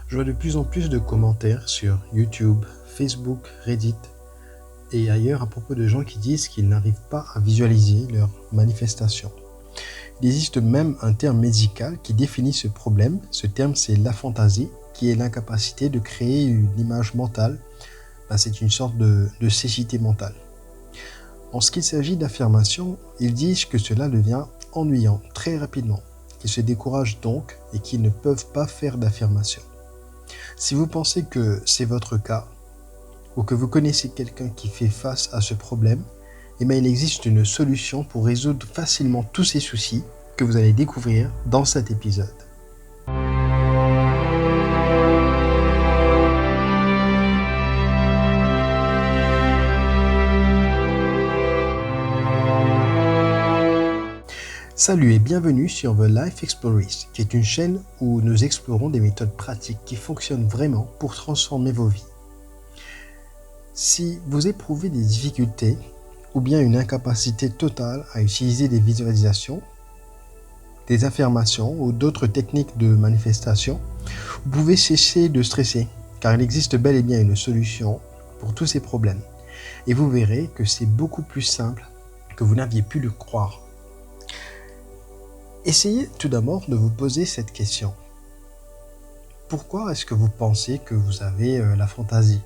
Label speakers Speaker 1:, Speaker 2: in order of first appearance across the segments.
Speaker 1: Je vois de plus en plus de commentaires sur YouTube, Facebook, Reddit et ailleurs à propos de gens qui disent qu'ils n'arrivent pas à visualiser leurs manifestations. Il existe même un terme médical qui définit ce problème. Ce terme, c'est l'aphantasie, qui est l'incapacité de créer une image mentale. C'est une sorte de cécité mentale. En ce qu'il s'agit d'affirmations, ils disent que cela devient ennuyant très rapidement, qu'ils se découragent donc et qu'ils ne peuvent pas faire d'affirmations. Si vous pensez que c'est votre cas, ou que vous connaissez quelqu'un qui fait face à ce problème, il existe une solution pour résoudre facilement tous ces soucis que vous allez découvrir dans cet épisode. Salut et bienvenue sur The Life Explorers, qui est une chaîne où nous explorons des méthodes pratiques qui fonctionnent vraiment pour transformer vos vies. Si vous éprouvez des difficultés ou bien une incapacité totale à utiliser des visualisations, des affirmations ou d'autres techniques de manifestation, vous pouvez cesser de stresser, car il existe bel et bien une solution pour tous ces problèmes. Et vous verrez que c'est beaucoup plus simple que vous n'aviez pu le croire. Essayez tout d'abord de vous poser cette question. Pourquoi est-ce que vous pensez que vous avez la fantaisie?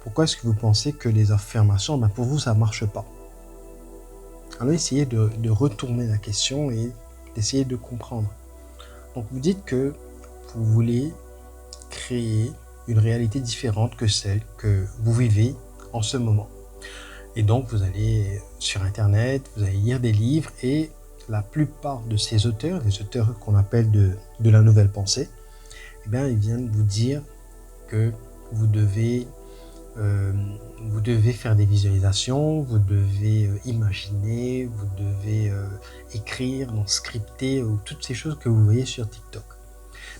Speaker 1: Pourquoi est-ce que vous pensez que les affirmations, pour vous, ça ne marche pas? Alors essayez de retourner la question et d'essayer de comprendre. Donc vous dites que vous voulez créer une réalité différente que celle que vous vivez en ce moment. Et donc vous allez sur Internet, vous allez lire des livres et la plupart de ces auteurs, les auteurs qu'on appelle de la nouvelle pensée, ils viennent vous dire que vous devez faire des visualisations, vous devez imaginer, vous devez écrire, donc scripter, ou toutes ces choses que vous voyez sur TikTok.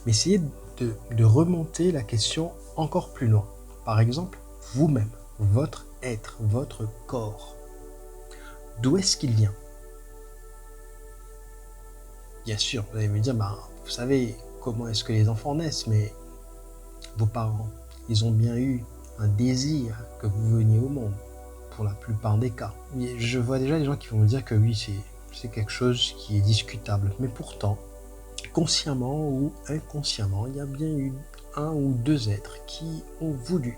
Speaker 1: Mais essayez de remonter la question encore plus loin. Par exemple, vous-même, votre être, votre corps. D'où est-ce qu'il vient? Bien sûr, vous allez me dire, vous savez comment est-ce que les enfants naissent, mais vos parents, ils ont bien eu un désir que vous veniez au monde, pour la plupart des cas. Mais je vois déjà des gens qui vont me dire que oui, c'est quelque chose qui est discutable. Mais pourtant, consciemment ou inconsciemment, il y a bien eu un ou deux êtres qui ont voulu,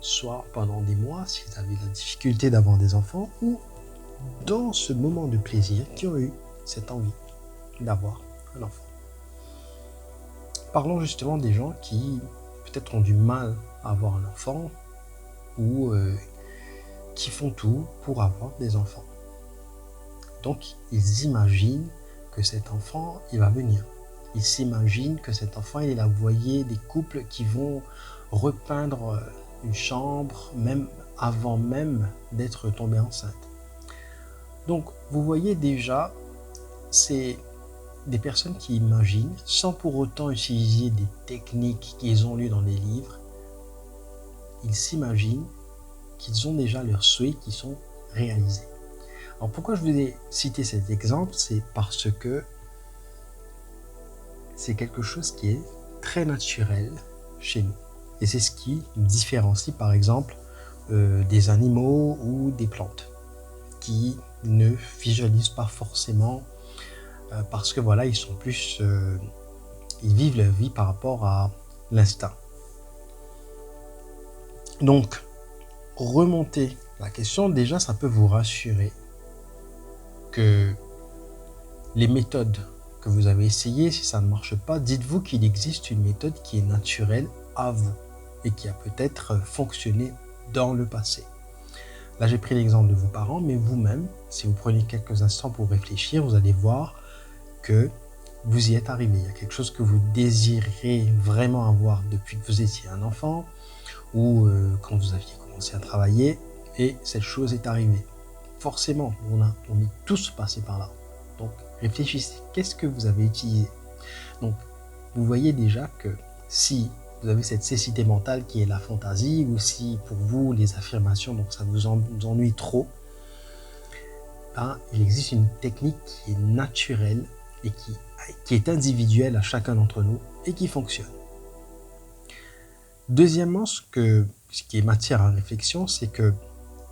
Speaker 1: soit pendant des mois, s'ils avaient la difficulté d'avoir des enfants, ou dans ce moment de plaisir, qui ont eu cette envie d'avoir un enfant. Parlons justement des gens qui peut-être ont du mal à avoir un enfant ou qui font tout pour avoir des enfants. Donc ils imaginent que cet enfant il va venir. Ils s'imaginent que cet enfant il est là. Vous voyez des couples qui vont repeindre une chambre même avant même d'être tombés enceintes. Donc vous voyez déjà, c'est des personnes qui imaginent sans pour autant utiliser des techniques qu'ils ont lues dans les livres. Ils s'imaginent qu'ils ont déjà leurs souhaits qui sont réalisés. Alors pourquoi je vous ai cité cet exemple? C'est parce que c'est quelque chose qui est très naturel chez nous. Et c'est ce qui nous différencie par exemple des animaux ou des plantes qui ne visualisent pas forcément parce que voilà, ils sont plus, ils vivent leur vie par rapport à l'instinct. Donc, remonter la question, déjà, ça peut vous rassurer que les méthodes que vous avez essayées, si ça ne marche pas, dites-vous qu'il existe une méthode qui est naturelle à vous et qui a peut-être fonctionné dans le passé. Là, j'ai pris l'exemple de vos parents, mais vous-même, si vous prenez quelques instants pour réfléchir, vous allez voir que vous y êtes arrivé. Il y a quelque chose que vous désirez vraiment avoir depuis que vous étiez un enfant ou quand vous aviez commencé à travailler et cette chose est arrivée. Forcément, on est tous passés par là. Donc, réfléchissez. Qu'est-ce que vous avez utilisé? Donc, vous voyez déjà que si vous avez cette cécité mentale qui est la fantaisie ou si pour vous les affirmations, donc ça vous ennuie trop, il existe une technique qui est naturelle et qui est individuelle à chacun d'entre nous et qui fonctionne. Deuxièmement, ce qui est matière à réflexion, c'est que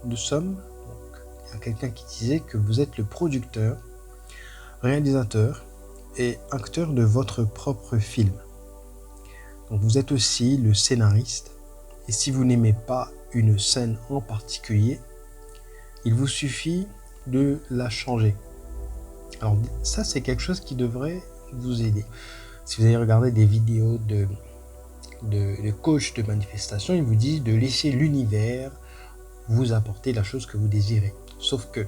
Speaker 1: nous sommes, donc, il y a quelqu'un qui disait que vous êtes le producteur, réalisateur et acteur de votre propre film. Donc vous êtes aussi le scénariste. Et si vous n'aimez pas une scène en particulier, il vous suffit de la changer. Alors ça, c'est quelque chose qui devrait vous aider. Si vous avez regardé des vidéos de coach de manifestation, ils vous disent de laisser l'univers vous apporter la chose que vous désirez. Sauf que,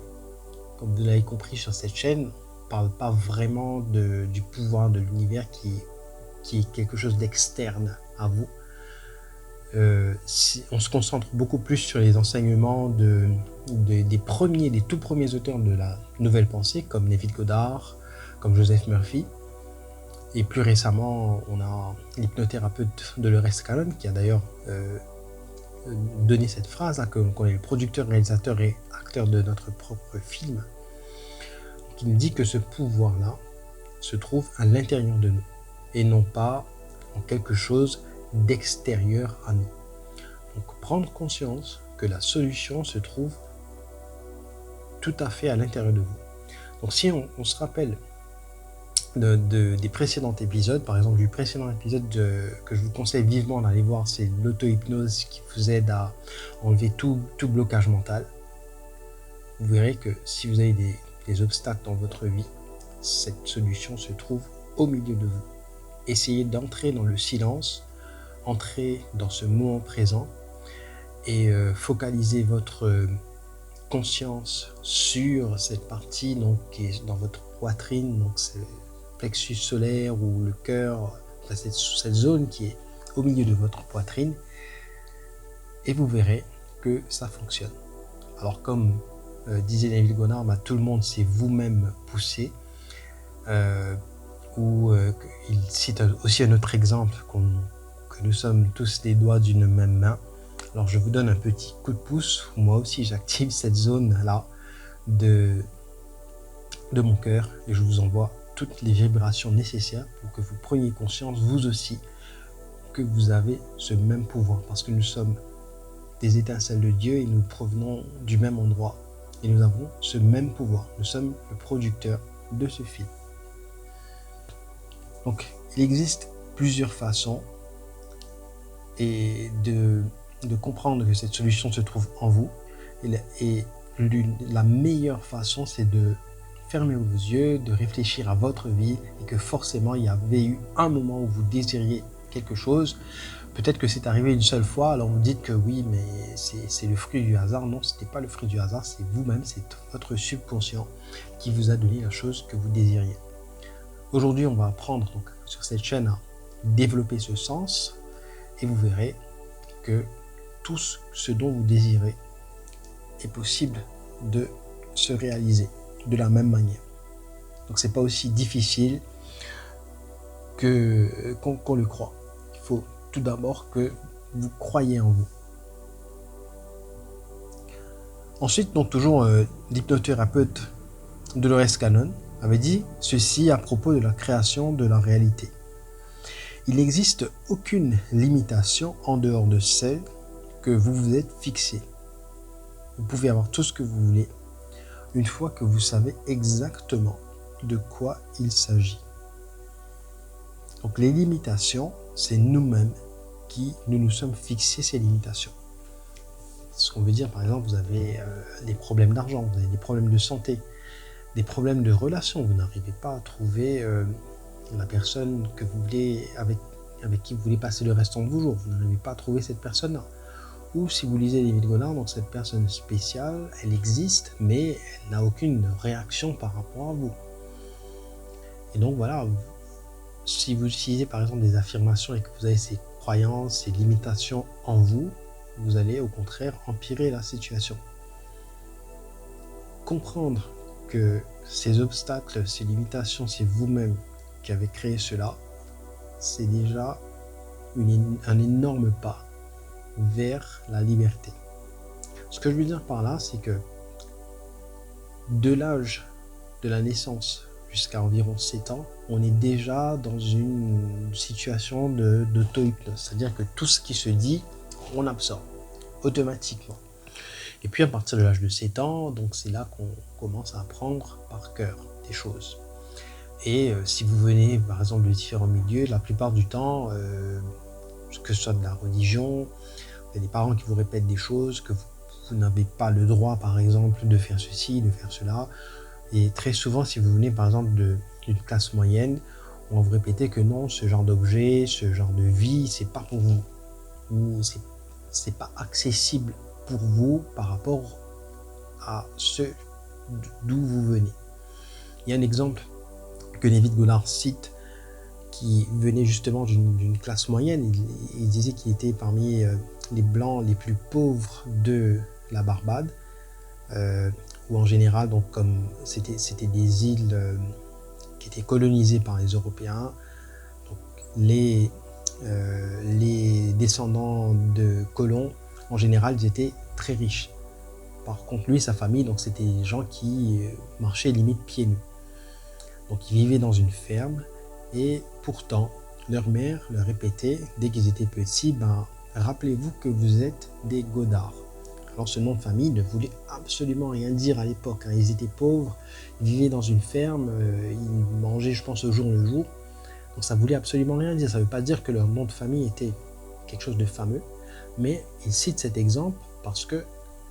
Speaker 1: comme vous l'avez compris sur cette chaîne, on ne parle pas vraiment du pouvoir de l'univers qui est quelque chose d'externe à vous. Si on se concentre beaucoup plus sur les enseignements des tout premiers auteurs de la nouvelle pensée, comme Neville Goddard, comme Joseph Murphy. Et plus récemment, on a l'hypnothérapeute Dolores Cannon qui a d'ailleurs donné cette phrase, qu'on est le producteur, réalisateur et acteur de notre propre film, qui nous dit que ce pouvoir-là se trouve à l'intérieur de nous et non pas en quelque chose d'extérieur à nous. Donc prendre conscience que la solution se trouve tout à fait à l'intérieur de vous. Donc si on se rappelle des précédents épisodes, par exemple du précédent épisode que je vous conseille vivement d'aller voir, c'est l'auto-hypnose qui vous aide à enlever tout blocage mental. Vous verrez que si vous avez des obstacles dans votre vie, cette solution se trouve au milieu de vous. Essayez d'entrer dans le silence, entrer dans ce moment présent et focalisez votre conscience sur cette partie donc, qui est dans votre poitrine, donc c'est plexus solaire ou le cœur, cette zone qui est au milieu de votre poitrine, et vous verrez que ça fonctionne. Alors comme disait Neville Goddard, tout le monde s'est vous-même poussé, il cite aussi un autre exemple que nous sommes tous les doigts d'une même main. Alors je vous donne un petit coup de pouce, moi aussi j'active cette zone là de mon cœur et je vous envoie toutes les vibrations nécessaires pour que vous preniez conscience vous aussi que vous avez ce même pouvoir, parce que nous sommes des étincelles de Dieu et nous provenons du même endroit et nous avons ce même pouvoir. Nous sommes le producteur de ce film. Donc il existe plusieurs façons et de comprendre que cette solution se trouve en vous, et la meilleure façon, c'est de fermer vos yeux, de réfléchir à votre vie et que forcément il y avait eu un moment où vous désiriez quelque chose. Peut-être que c'est arrivé une seule fois, alors vous dites que oui, mais c'est le fruit du hasard. Non, ce n'était pas le fruit du hasard, c'est vous-même, c'est votre subconscient qui vous a donné la chose que vous désiriez. Aujourd'hui, on va apprendre donc, sur cette chaîne à développer ce sens et vous verrez que tout ce dont vous désirez est possible de se réaliser de la même manière. Donc c'est pas aussi difficile qu'on le croit. Il faut tout d'abord que vous croyez en vous. Ensuite, donc toujours l'hypnothérapeute Dolores Cannon avait dit ceci à propos de la création de la réalité. Il n'existe aucune limitation en dehors de celle que vous vous êtes fixée. Vous pouvez avoir tout ce que vous voulez une fois que vous savez exactement de quoi il s'agit. Donc les limitations, c'est nous-mêmes qui nous sommes fixés ces limitations. Ce qu'on veut dire, par exemple, vous avez des problèmes d'argent, vous avez des problèmes de santé, des problèmes de relations, vous n'arrivez pas à trouver la personne que vous voulez, avec qui vous voulez passer le restant de vos jours, vous n'arrivez pas à trouver cette personne-là. Ou si vous lisez Neville Goddard, donc cette personne spéciale, elle existe, mais elle n'a aucune réaction par rapport à vous. Et donc voilà, si vous utilisez par exemple des affirmations et que vous avez ces croyances, ces limitations en vous, vous allez au contraire empirer la situation. Comprendre que ces obstacles, ces limitations, c'est vous-même qui avez créé cela, c'est déjà un énorme pas vers la liberté. Ce que je veux dire par là, c'est que de l'âge de la naissance jusqu'à environ 7 ans, on est déjà dans une situation d'auto-hypnose. C'est-à-dire que tout ce qui se dit, on absorbe automatiquement. Et puis à partir de l'âge de 7 ans, donc c'est là qu'on commence à apprendre par cœur des choses. Et si vous venez par exemple de différents milieux, la plupart du temps, que ce soit de la religion, il y a des parents qui vous répètent des choses, que vous n'avez pas le droit par exemple de faire ceci, de faire cela. Et très souvent, si vous venez par exemple d'une classe moyenne, on va vous répéter que non, ce genre d'objet, ce genre de vie, c'est pas pour vous. Ou c'est pas accessible pour vous par rapport à ce d'où vous venez. Il y a un exemple que Neville Goddard cite qui venait justement d'une classe moyenne. Il disait qu'il était parmi les blancs les plus pauvres de la Barbade, où en général, donc comme c'était des îles qui étaient colonisées par les Européens, donc les descendants de colons, en général, ils étaient très riches. Par contre, lui et sa famille, donc c'était des gens qui marchaient limite pieds nus. Donc ils vivaient dans une ferme et pourtant, leur mère leur répétait, dès qu'ils étaient petits, rappelez-vous que vous êtes des Goddard. Alors ce nom de famille ne voulait absolument rien dire à l'époque. Ils étaient pauvres, ils vivaient dans une ferme, ils mangeaient, je pense, au jour le jour. Donc ça voulait absolument rien dire. Ça ne veut pas dire que leur nom de famille était quelque chose de fameux, mais il cite cet exemple parce que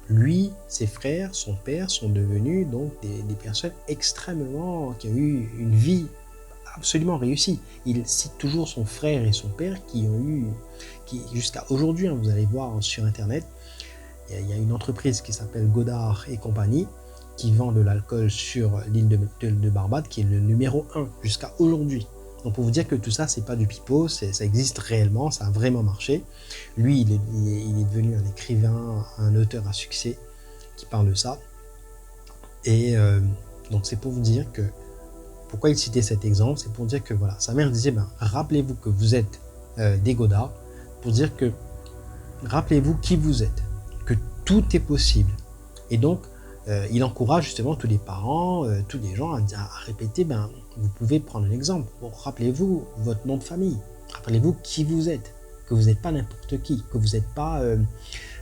Speaker 1: lui, ses frères, son père sont devenus donc des personnes extrêmement, qui ont eu une vie absolument réussie. Il cite toujours son frère et son père qui jusqu'à aujourd'hui, vous allez voir sur internet, il y a une entreprise qui s'appelle Goddard et compagnie qui vend de l'alcool sur l'île de Barbade qui est le numéro 1 jusqu'à aujourd'hui. Donc pour vous dire que tout ça, c'est pas du pipeau, ça existe réellement, ça a vraiment marché. Lui, il est devenu un écrivain, un auteur à succès qui parle de ça. Et donc c'est pour vous dire que, pourquoi il citait cet exemple, c'est pour dire que voilà, sa mère disait, rappelez-vous que vous êtes des Goddard, pour dire que, rappelez-vous qui vous êtes, que tout est possible. Et donc, il encourage justement tous les parents, tous les gens à répéter, vous pouvez prendre un exemple. Bon, rappelez-vous votre nom de famille, rappelez-vous qui vous êtes, que vous n'êtes pas n'importe qui, que vous n'êtes pas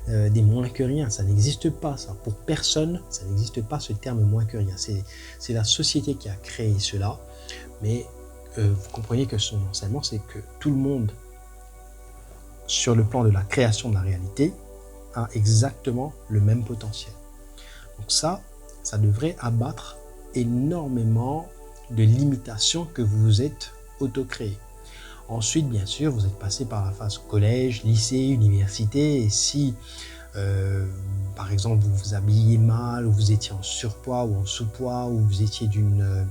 Speaker 1: des moins que rien, ça n'existe pas ça. Pour personne, ça n'existe pas ce terme moins que rien. C'est la société qui a créé cela, mais vous comprenez que son enseignement, c'est que tout le monde, sur le plan de la création de la réalité, a exactement le même potentiel. Donc ça devrait abattre énormément de limitations que vous vous êtes auto-créées. Ensuite, bien sûr, vous êtes passé par la phase collège, lycée, université, et si, par exemple, vous vous habillez mal, ou vous étiez en surpoids ou en sous-poids, ou vous étiez d'une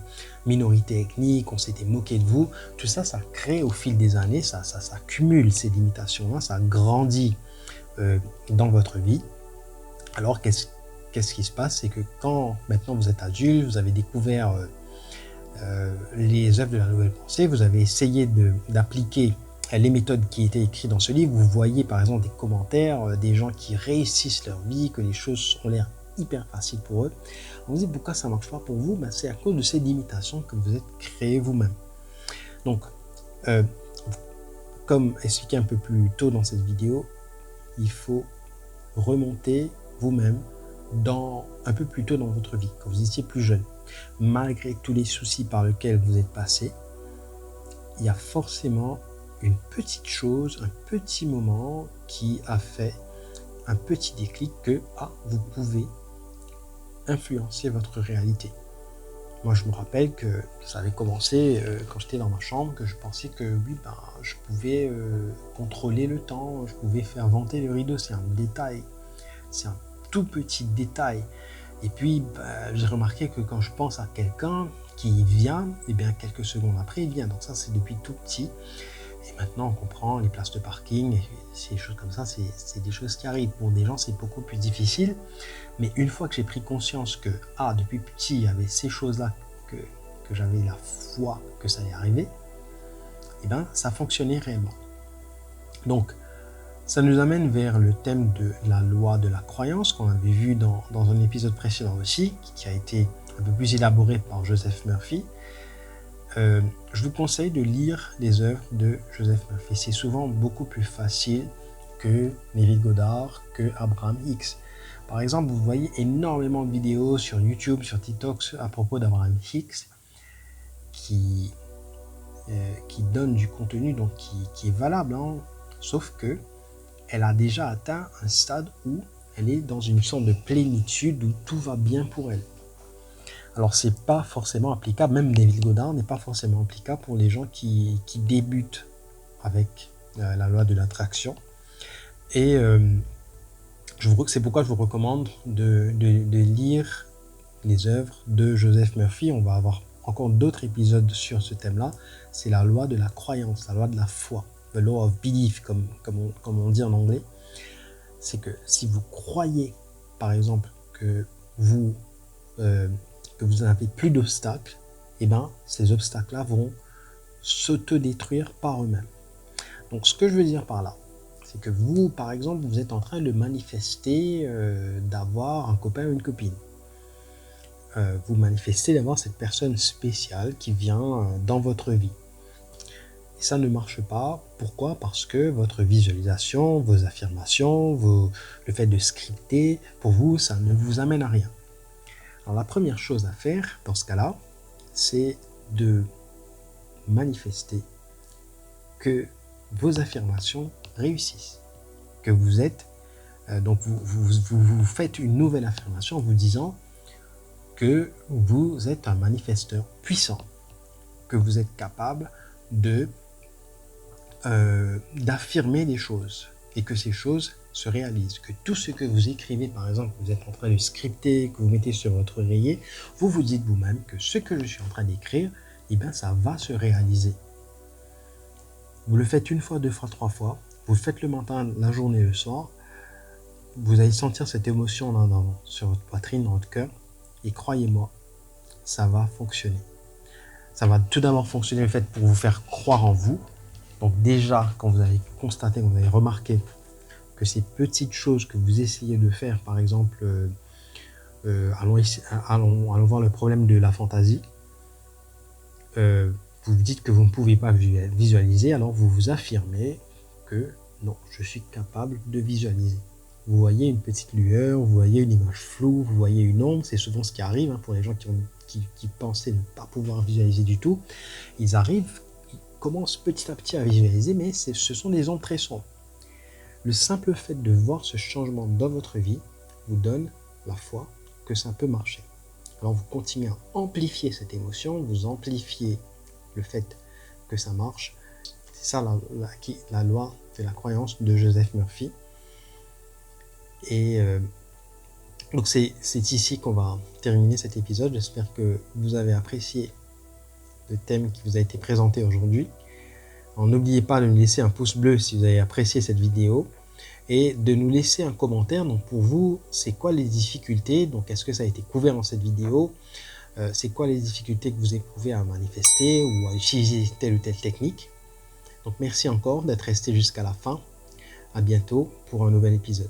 Speaker 1: minorité ethnique, on s'était moqué de vous, tout ça, ça crée au fil des années, ça cumule ces limitations-là, ça grandit dans votre vie. Alors, qu'est-ce qui se passe? C'est que quand maintenant vous êtes adulte, vous avez découvert les œuvres de la nouvelle pensée, vous avez essayé d'appliquer les méthodes qui étaient écrites dans ce livre, vous voyez par exemple des commentaires, des gens qui réussissent leur vie, que les choses ont l'air hyper faciles pour eux. On vous dit pourquoi ça ne marche pas pour vous? C'est à cause de ces limitations que vous êtes créées vous-même. Donc, comme expliqué un peu plus tôt dans cette vidéo, il faut remonter vous-même un peu plus tôt dans votre vie, quand vous étiez plus jeune. Malgré tous les soucis par lesquels vous êtes passé, il y a forcément une petite chose, un petit moment qui a fait un petit déclic que vous pouvez influencer votre réalité. Moi, je me rappelle que ça avait commencé quand j'étais dans ma chambre, que je pensais que oui, je pouvais contrôler le temps, je pouvais faire vanter le rideau. C'est un détail, c'est un tout petit détail. Et puis, j'ai remarqué que quand je pense à quelqu'un qui vient, et bien quelques secondes après, il vient. Donc ça, c'est depuis tout petit. Et maintenant, on comprend les places de parking, et ces choses comme ça, c'est des choses qui arrivent. Pour des gens, c'est beaucoup plus difficile. Mais une fois que j'ai pris conscience que, depuis petit, il y avait ces choses-là, que j'avais la foi que ça allait arriver, et bien, ça fonctionnait réellement. Donc, ça nous amène vers le thème de la loi de la croyance qu'on avait vu dans un épisode précédent aussi, qui a été un peu plus élaboré par Joseph Murphy. je vous conseille de lire les œuvres de Joseph Murphy. C'est souvent beaucoup plus facile que Neville Goddard, que Abraham Hicks. Par exemple, vous voyez énormément de vidéos sur YouTube, sur TikTok à propos d'Abraham Hicks qui donne du contenu donc qui est valable, hein, sauf que elle a déjà atteint un stade où elle est dans une sorte de plénitude où tout va bien pour elle. Alors c'est pas forcément applicable, même Neville Goddard n'est pas forcément applicable pour les gens qui débutent avec la loi de l'attraction. Et c'est pourquoi je vous recommande de lire les œuvres de Joseph Murphy. On va avoir encore d'autres épisodes sur ce thème-là. C'est la loi de la croyance, la loi de la foi, the law of belief, comme on dit en anglais. C'est que si vous croyez, par exemple, que vous n'avez plus d'obstacles, et bien ces obstacles-là vont s'autodétruire par eux-mêmes. Donc ce que je veux dire par là, c'est que vous, par exemple, vous êtes en train de manifester d'avoir un copain ou une copine. Vous manifestez d'avoir cette personne spéciale qui vient dans votre vie. Et ça ne marche pas. Pourquoi? Parce que votre visualisation, vos affirmations, le fait de scripter, pour vous, ça ne vous amène à rien. Alors la première chose à faire dans ce cas-là, c'est de manifester que vos affirmations réussissent. Que vous êtes, donc vous faites une nouvelle affirmation en vous disant que vous êtes un manifesteur puissant, que vous êtes capable d'affirmer des choses et que ces choses se réalisent, que tout ce que vous écrivez, par exemple, que vous êtes en train de scripter, que vous mettez sur votre oreiller, vous vous dites vous-même que ce que je suis en train d'écrire, eh bien, ça va se réaliser. Vous le faites une fois, deux fois, trois fois, vous le faites le matin, la journée, le soir, vous allez sentir cette émotion là, sur votre poitrine, dans votre cœur, et croyez-moi, ça va fonctionner. Ça va tout d'abord fonctionner le fait pour vous faire croire en vous. Donc déjà, quand vous avez constaté, vous avez remarqué que ces petites choses que vous essayez de faire, par exemple, allons voir le problème de la fantaisie, vous vous dites que vous ne pouvez pas visualiser, alors vous vous affirmez que non, je suis capable de visualiser. Vous voyez une petite lueur, vous voyez une image floue, vous voyez une ombre, c'est souvent ce qui arrive hein, pour les gens qui pensaient ne pas pouvoir visualiser du tout. Ils commencent petit à petit à visualiser, mais ce sont des ombres très sombres. Le simple fait de voir ce changement dans votre vie vous donne la foi que ça peut marcher. Alors vous continuez à amplifier cette émotion, vous amplifiez le fait que ça marche. C'est ça la loi de la croyance de Joseph Murphy. Et donc c'est ici qu'on va terminer cet épisode. J'espère que vous avez apprécié le thème qui vous a été présenté aujourd'hui. N'oubliez pas de nous laisser un pouce bleu si vous avez apprécié cette vidéo et de nous laisser un commentaire. Donc pour vous, c'est quoi les difficultés? Donc est-ce que ça a été couvert dans cette vidéo? C'est quoi les difficultés que vous éprouvez à manifester ou à utiliser telle ou telle technique? Donc merci encore d'être resté jusqu'à la fin. À bientôt pour un nouvel épisode.